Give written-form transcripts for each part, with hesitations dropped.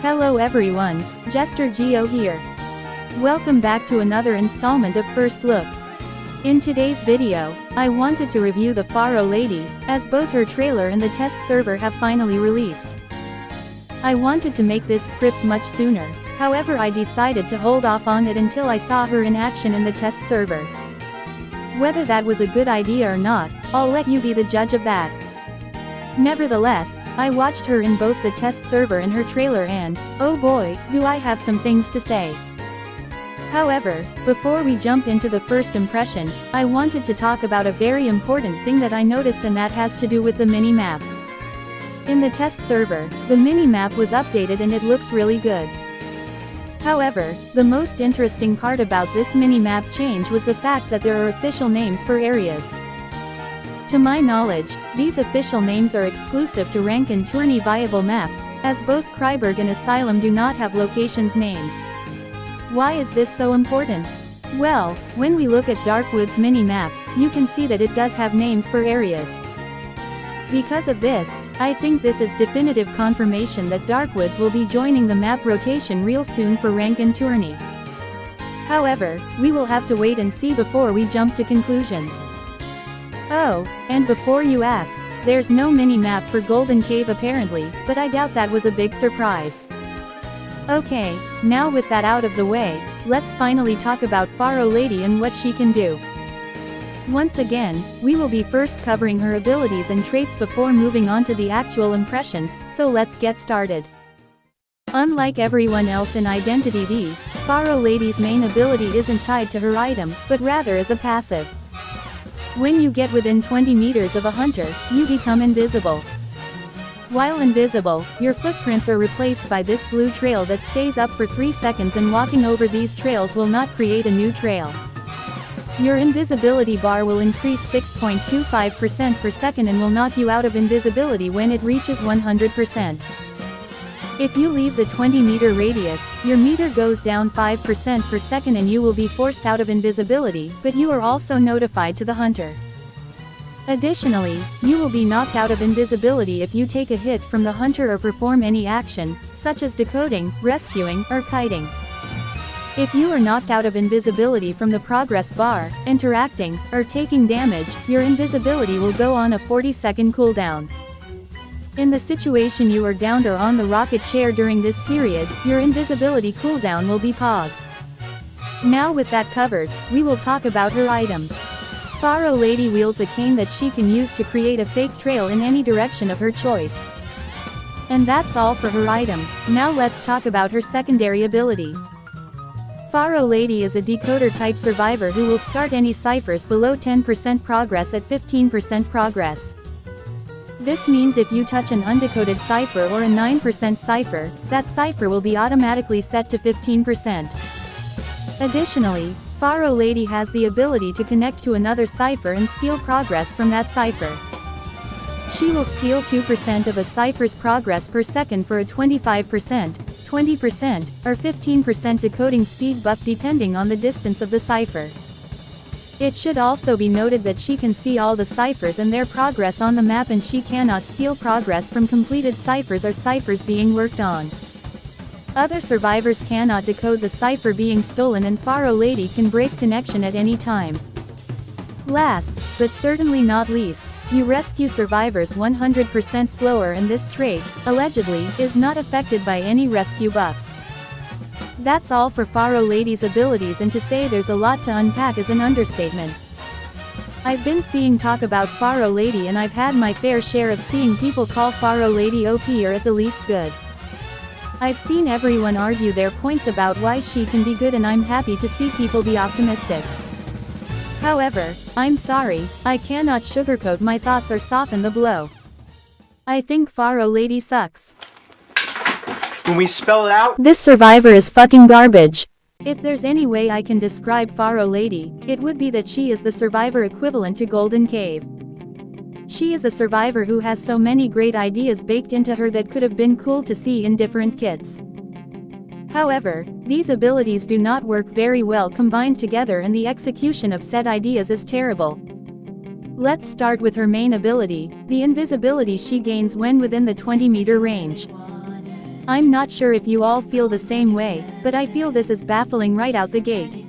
Hello everyone, JesterGio here. Welcome back to another installment of First Look. In today's video, I wanted to review the Faro Lady, as both her trailer and the test server have finally released. I wanted to make this script much sooner, however I decided to hold off on it until I saw her in action in the test server. Whether that was a good idea or not, I'll let you be the judge of that. Nevertheless, I watched her in both the test server and her trailer and, oh boy, do I have some things to say. However, before we jump into the first impression, I wanted to talk about a very important thing that I noticed, and that has to do with the mini-map. In the test server, the mini-map was updated and it looks really good. However, the most interesting part about this mini-map change was the fact that there are official names for areas. To my knowledge, these official names are exclusive to rank and tourney viable maps, as both Kryberg and Asylum do not have locations named. Why is this so important? Well, when we look at Darkwood's mini-map, you can see that it does have names for areas. Because of this, I think this is definitive confirmation that Darkwoods will be joining the map rotation real soon for rank and tourney. However, we will have to wait and see before we jump to conclusions. Oh, and before you ask, there's no mini-map for Golden Cave apparently, but I doubt that was a big surprise. Okay, now with that out of the way, let's finally talk about Faro Lady and what she can do. Once again, we will be first covering her abilities and traits before moving on to the actual impressions, so let's get started. Unlike everyone else in Identity D, Faro Lady's main ability isn't tied to her item, but rather is a passive. When you get within 20 meters of a hunter, you become invisible. While invisible, your footprints are replaced by this blue trail that stays up for 3 seconds, and walking over these trails will not create a new trail. Your invisibility bar will increase 6.25% per second and will knock you out of invisibility when it reaches 100%. If you leave the 20-meter radius, your meter goes down 5% per second and you will be forced out of invisibility, but you are also notified to the hunter. Additionally, you will be knocked out of invisibility if you take a hit from the hunter or perform any action, such as decoding, rescuing, or kiting. If you are knocked out of invisibility from the progress bar, interacting, or taking damage, your invisibility will go on a 40-second cooldown. In the situation you are downed or on the rocket chair during this period, your invisibility cooldown will be paused. Now with that covered, we will talk about her item. Faro Lady wields a cane that she can use to create a fake trail in any direction of her choice. And that's all for her item. Now let's talk about her secondary ability. Faro Lady is a decoder type survivor who will start any ciphers below 10% progress at 15% progress. This means if you touch an undecoded cipher or a 9% cipher, that cipher will be automatically set to 15%. Additionally, Faro Lady has the ability to connect to another cipher and steal progress from that cipher. She will steal 2% of a cipher's progress per second for a 25%, 20%, or 15% decoding speed buff depending on the distance of the cipher. It should also be noted that she can see all the ciphers and their progress on the map, and she cannot steal progress from completed ciphers or ciphers being worked on. Other survivors cannot decode the cipher being stolen, and Faro Lady can break connection at any time. Last, but certainly not least, you rescue survivors 100% slower, and this trait, allegedly, is not affected by any rescue buffs. That's all for Faro Lady's abilities, and to say there's a lot to unpack is an understatement. I've been seeing talk about Faro Lady, and I've had my fair share of seeing people call Faro Lady OP or at the least good. I've seen everyone argue their points about why she can be good, and I'm happy to see people be optimistic. However, I'm sorry, I cannot sugarcoat my thoughts or soften the blow. I think Faro Lady sucks. When we spell it out, this survivor is fucking garbage. If there's any way I can describe Faro Lady, it would be that she is the survivor equivalent to Golden Cave. She is a survivor who has so many great ideas baked into her that could have been cool to see in different kits. However, these abilities do not work very well combined together, and the execution of said ideas is terrible. Let's start with her main ability, the invisibility she gains when within the 20-meter range. I'm not sure if you all feel the same way, but I feel this is baffling right out the gate.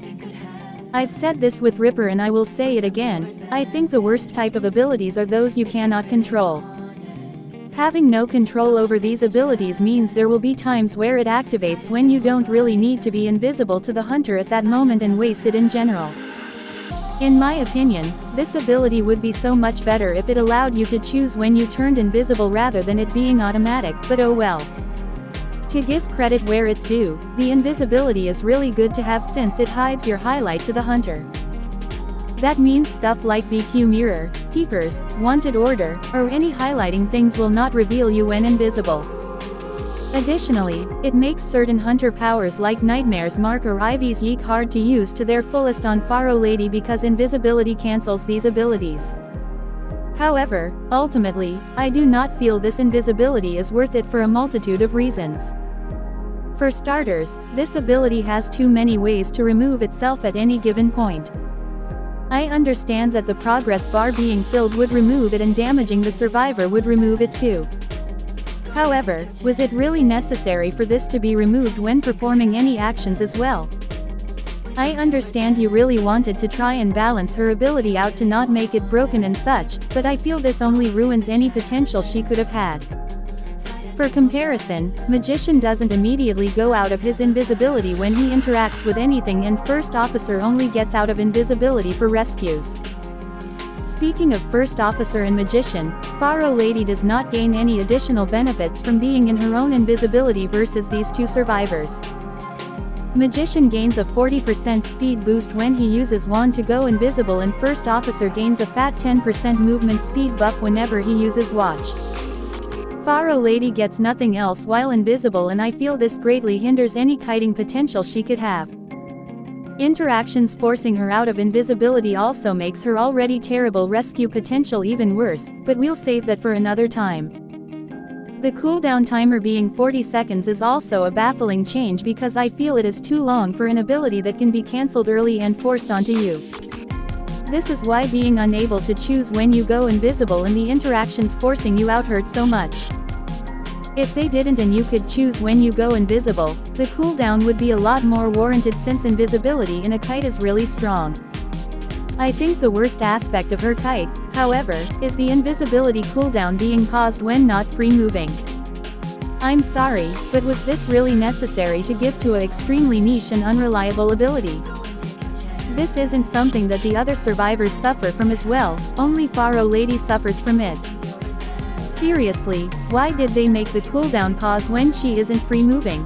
I've said this with Ripper and I will say it again, I think the worst type of abilities are those you cannot control. Having no control over these abilities means there will be times where it activates when you don't really need to be invisible to the hunter at that moment and waste it in general. In my opinion, this ability would be so much better if it allowed you to choose when you turned invisible rather than it being automatic, but oh well. To give credit where it's due, the invisibility is really good to have since it hides your highlight to the hunter. That means stuff like BQ mirror, peepers, wanted order, or any highlighting things will not reveal you when invisible. Additionally, it makes certain hunter powers like Nightmare's Mark or Ivy's Yeek hard to use to their fullest on Faro Lady because invisibility cancels these abilities. However, ultimately, I do not feel this invisibility is worth it for a multitude of reasons. For starters, this ability has too many ways to remove itself at any given point. I understand that the progress bar being filled would remove it and damaging the survivor would remove it too. However, was it really necessary for this to be removed when performing any actions as well? I understand you really wanted to try and balance her ability out to not make it broken and such, but I feel this only ruins any potential she could have had. For comparison, Magician doesn't immediately go out of his invisibility when he interacts with anything and First Officer only gets out of invisibility for rescues. Speaking of First Officer and Magician, Faro Lady does not gain any additional benefits from being in her own invisibility versus these two survivors. Magician gains a 40% speed boost when he uses Wand to go invisible and First Officer gains a fat 10% movement speed buff whenever he uses Watch. Faro Lady gets nothing else while invisible and I feel this greatly hinders any kiting potential she could have. Interactions forcing her out of invisibility also makes her already terrible rescue potential even worse, but we'll save that for another time. The cooldown timer being 40 seconds is also a baffling change because I feel it is too long for an ability that can be cancelled early and forced onto you. This is why being unable to choose when you go invisible and the interactions forcing you out hurt so much. If they didn't and you could choose when you go invisible, the cooldown would be a lot more warranted since invisibility in a kite is really strong. I think the worst aspect of her kite, however, is the invisibility cooldown being paused when not free moving. I'm sorry, but was this really necessary to give to an extremely niche and unreliable ability? This isn't something that the other survivors suffer from as well, only Faro Lady suffers from it. Seriously, why did they make the cooldown pause when she isn't free moving?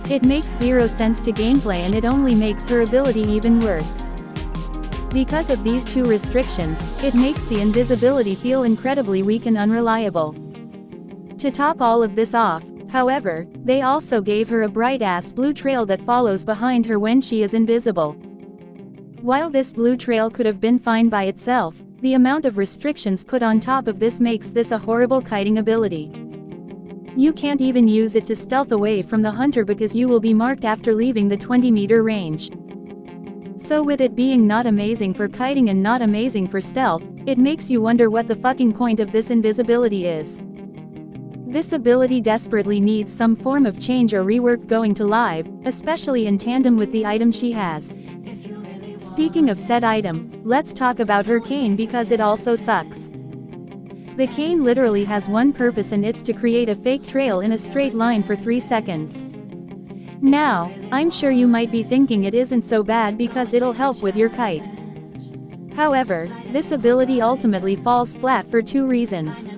It makes zero sense to gameplay and it only makes her ability even worse. Because of these two restrictions, it makes the invisibility feel incredibly weak and unreliable. To top all of this off, however, they also gave her a bright-ass blue trail that follows behind her when she is invisible. While this blue trail could have been fine by itself, the amount of restrictions put on top of this makes this a horrible kiting ability. You can't even use it to stealth away from the hunter because you will be marked after leaving the 20-meter range. So with it being not amazing for kiting and not amazing for stealth, it makes you wonder what the fucking point of this invisibility is. This ability desperately needs some form of change or rework going to live, especially in tandem with the item she has. Speaking of said item, let's talk about her cane because it also sucks. The cane literally has one purpose and it's to create a fake trail in a straight line for 3 seconds. Now, I'm sure you might be thinking it isn't so bad because it'll help with your kite. However, this ability ultimately falls flat for 2 reasons.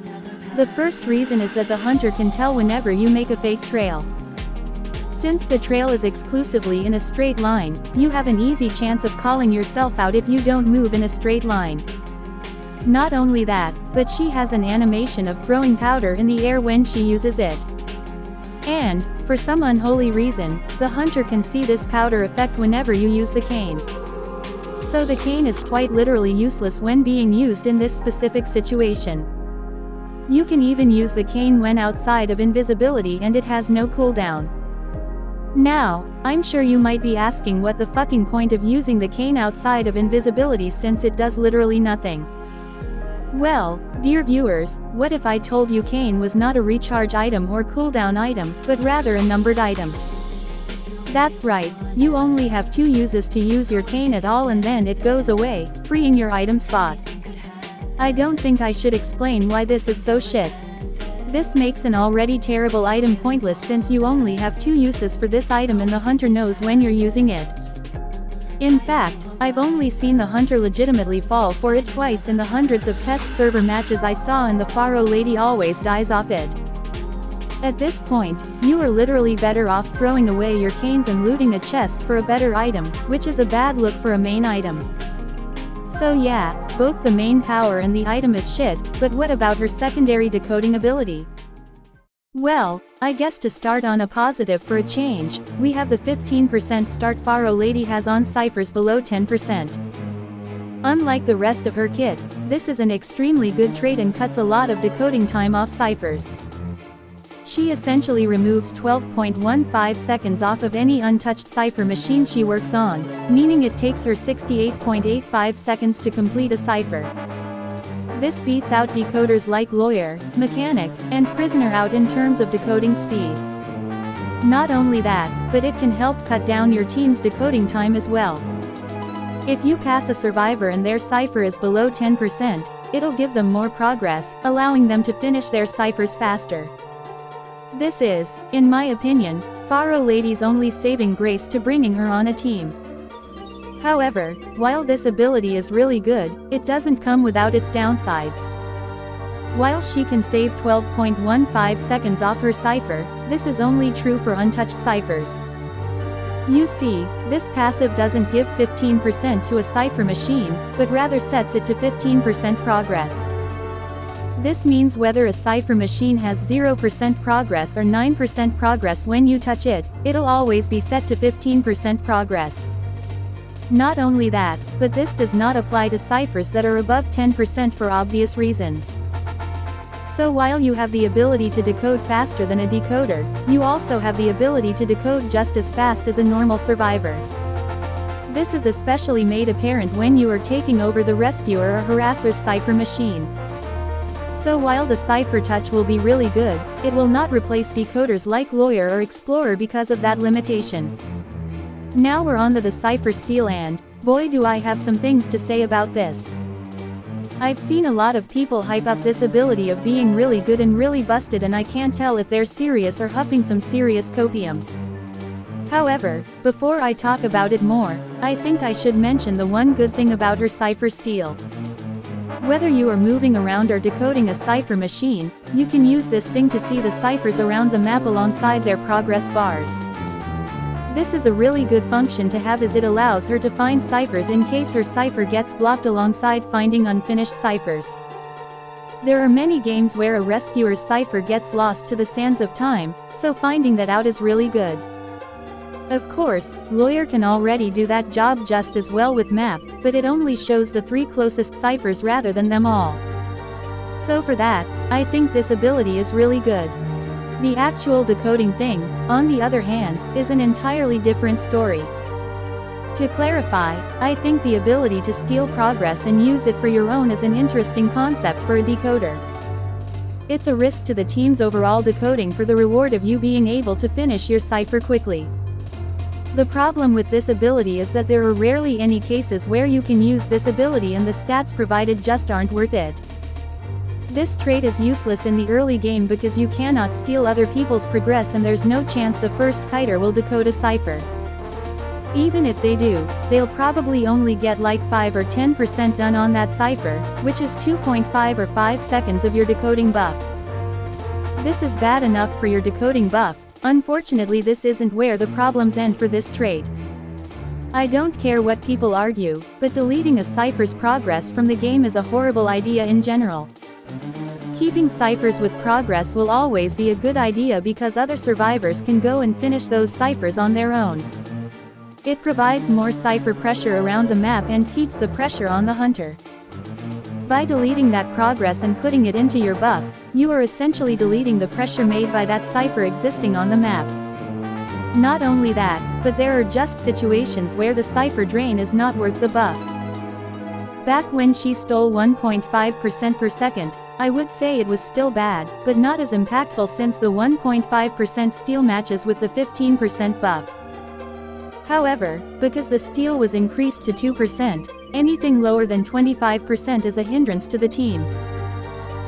The first reason is that the hunter can tell whenever you make a fake trail. Since the trail is exclusively in a straight line, you have an easy chance of calling yourself out if you don't move in a straight line. Not only that, but she has an animation of throwing powder in the air when she uses it. And, for some unholy reason, the hunter can see this powder effect whenever you use the cane. So the cane is quite literally useless when being used in this specific situation. You can even use the cane when outside of invisibility and it has no cooldown. Now, I'm sure you might be asking what the fucking point of using the cane outside of invisibility since it does literally nothing. Well, Dear viewers, what if I told you cane was not a recharge item or cooldown item, but rather a numbered item? That's right, you only have 2 uses to use your cane at all and then it goes away, freeing your item spot. I don't think I should explain why this is so shit. This makes an already terrible item pointless since you only have 2 uses for this item and the hunter knows when you're using it. In fact, I've only seen the hunter legitimately fall for it twice in the hundreds of test server matches I saw, and the Faro Lady always dies off it. At this point, you are literally better off throwing away your canes and looting a chest for a better item, which is a bad look for a main item. So yeah, both the main power and the item is shit, but what about her secondary decoding ability? Well, I guess to start on a positive for a change, we have the 15% start Faro Lady has on ciphers below 10%. Unlike the rest of her kit, this is an extremely good trait and cuts a lot of decoding time off ciphers. She essentially removes 12.15 seconds off of any untouched cipher machine she works on, meaning it takes her 68.85 seconds to complete a cipher. This beats out decoders like Lawyer, Mechanic, and Prisoner out in terms of decoding speed. Not only that, but it can help cut down your team's decoding time as well. If you pass a survivor and their cipher is below 10%, it'll give them more progress, allowing them to finish their ciphers faster. This is, in my opinion, Faro Lady's only saving grace to bringing her on a team. However, while this ability is really good, it doesn't come without its downsides. While she can save 12.15 seconds off her cipher, this is only true for untouched ciphers. You see, this passive doesn't give 15% to a cipher machine, but rather sets it to 15% progress. This means whether a cipher machine has 0% progress or 9% progress when you touch it, it'll always be set to 15% progress. Not only that, but this does not apply to ciphers that are above 10% for obvious reasons. So while you have the ability to decode faster than a decoder, you also have the ability to decode just as fast as a normal survivor. This is especially made apparent when you are taking over the rescuer or harasser's cipher machine. So while the cipher touch will be really good, it will not replace decoders like Lawyer or Explorer because of that limitation. Now we're on to the cipher steal, and boy do I have some things to say about this. I've seen a lot of people hype up this ability of being really good and really busted, and I can't tell if they're serious or huffing some serious copium. However, before I talk about it more, I think I should mention the one good thing about her cipher steal. Whether you are moving around or decoding a cipher machine, you can use this thing to see the ciphers around the map alongside their progress bars. This is a really good function to have as it allows her to find ciphers in case her cipher gets blocked alongside finding unfinished ciphers. There are many games where a rescuer's cipher gets lost to the sands of time, so finding that out is really good. Of course, Lawyer can already do that job just as well with map, but it only shows the 3 closest ciphers rather than them all. So for that, I think this ability is really good. The actual decoding thing, on the other hand, is an entirely different story. To clarify, I think the ability to steal progress and use it for your own is an interesting concept for a decoder. It's a risk to the team's overall decoding for the reward of you being able to finish your cipher quickly. The problem with this ability is that there are rarely any cases where you can use this ability and the stats provided just aren't worth it. This trait is useless in the early game because you cannot steal other people's progress and there's no chance the first kiter will decode a cipher. Even if they do, they'll probably only get like 5 or 10% done on that cipher, which is 2.5 or 5 seconds of your decoding buff. This is bad enough for your decoding buff. Unfortunately, this isn't where the problems end for this trait. I don't care what people argue, but deleting a cipher's progress from the game is a horrible idea in general. Keeping ciphers with progress will always be a good idea because other survivors can go and finish those ciphers on their own. It provides more cipher pressure around the map and keeps the pressure on the hunter. By deleting that progress and putting it into your buff, you are essentially deleting the pressure made by that cipher existing on the map. Not only that, but there are just situations where the cipher drain is not worth the buff. Back when she stole 1.5% per second, I would say it was still bad, but not as impactful since the 1.5% steal matches with the 15% buff. However, because the steal was increased to 2%, anything lower than 25% is a hindrance to the team.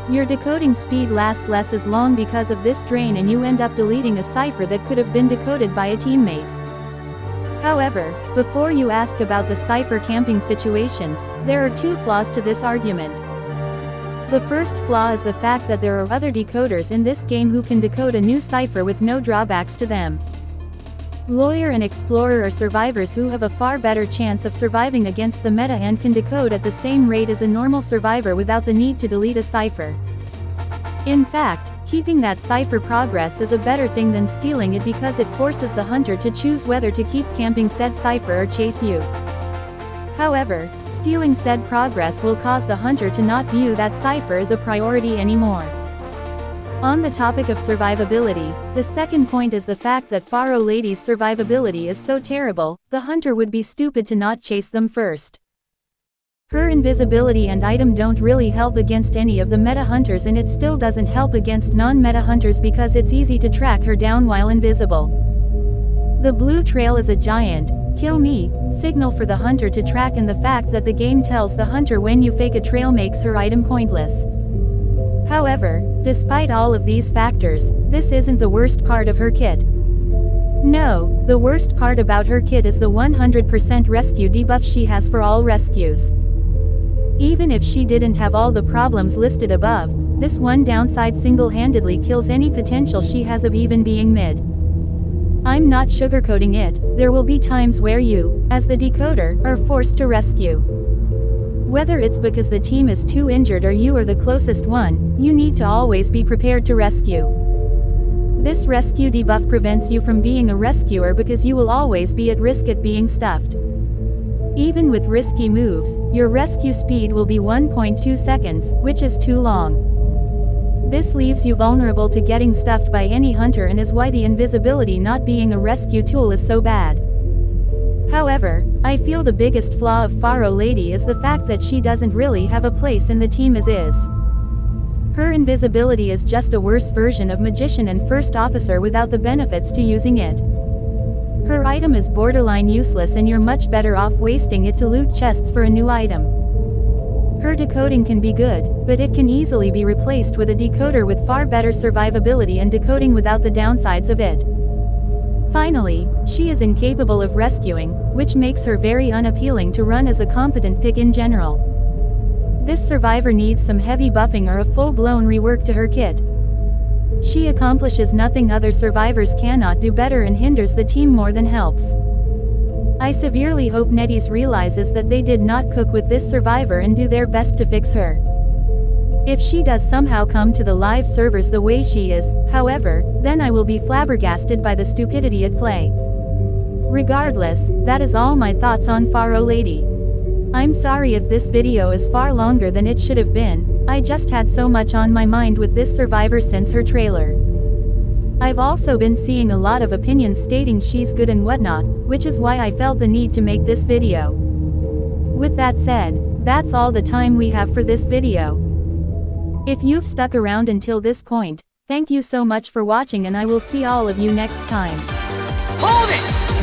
Your decoding speed lasts less as long because of this drain, and you end up deleting a cipher that could have been decoded by a teammate. However, before you ask about the cipher camping situations, there are two flaws to this argument. The first flaw is the fact that there are other decoders in this game who can decode a new cipher with no drawbacks to them. Lawyer and Explorer are survivors who have a far better chance of surviving against the meta and can decode at the same rate as a normal survivor without the need to delete a cipher. In fact, keeping that cipher progress is a better thing than stealing it because it forces the hunter to choose whether to keep camping said cipher or chase you. However, stealing said progress will cause the hunter to not view that cipher as a priority anymore. On the topic of survivability, the second point is the fact that Faro Lady's survivability is so terrible, the hunter would be stupid to not chase them first. Her invisibility and item don't really help against any of the meta hunters, and it still doesn't help against non-meta hunters because it's easy to track her down while invisible. The blue trail is a giant kill me signal for the hunter to track, and the fact that the game tells the hunter when you fake a trail makes her item pointless. However, despite all of these factors, this isn't the worst part of her kit. No, the worst part about her kit is the 100% rescue debuff she has for all rescues. Even if she didn't have all the problems listed above, this one downside single-handedly kills any potential she has of even being mid. I'm not sugarcoating it, there will be times where you, as the decoder, are forced to rescue. Whether it's because the team is too injured or you are the closest one, you need to always be prepared to rescue. This rescue debuff prevents you from being a rescuer because you will always be at risk at being stuffed. Even with risky moves, your rescue speed will be 1.2 seconds, which is too long. This leaves you vulnerable to getting stuffed by any hunter, and is why the invisibility not being a rescue tool is so bad. However, I feel the biggest flaw of Faro Lady is the fact that she doesn't really have a place in the team as is. Her invisibility is just a worse version of Magician and First Officer without the benefits to using it. Her item is borderline useless, and you're much better off wasting it to loot chests for a new item. Her decoding can be good, but it can easily be replaced with a decoder with far better survivability and decoding without the downsides of it. Finally, she is incapable of rescuing, which makes her very unappealing to run as a competent pick in general. This survivor needs some heavy buffing or a full-blown rework to her kit. She accomplishes nothing other survivors cannot do better and hinders the team more than helps. I severely hope NetEase realizes that they did not cook with this survivor and do their best to fix her. If she does somehow come to the live servers the way she is, however, then I will be flabbergasted by the stupidity at play. Regardless, that is all my thoughts on Faro Lady. I'm sorry if this video is far longer than it should have been, I just had so much on my mind with this survivor since her trailer. I've also been seeing a lot of opinions stating she's good and whatnot, which is why I felt the need to make this video. With that said, that's all the time we have for this video. If you've stuck around until this point, thank you so much for watching, and I will see all of you next time. Hold it!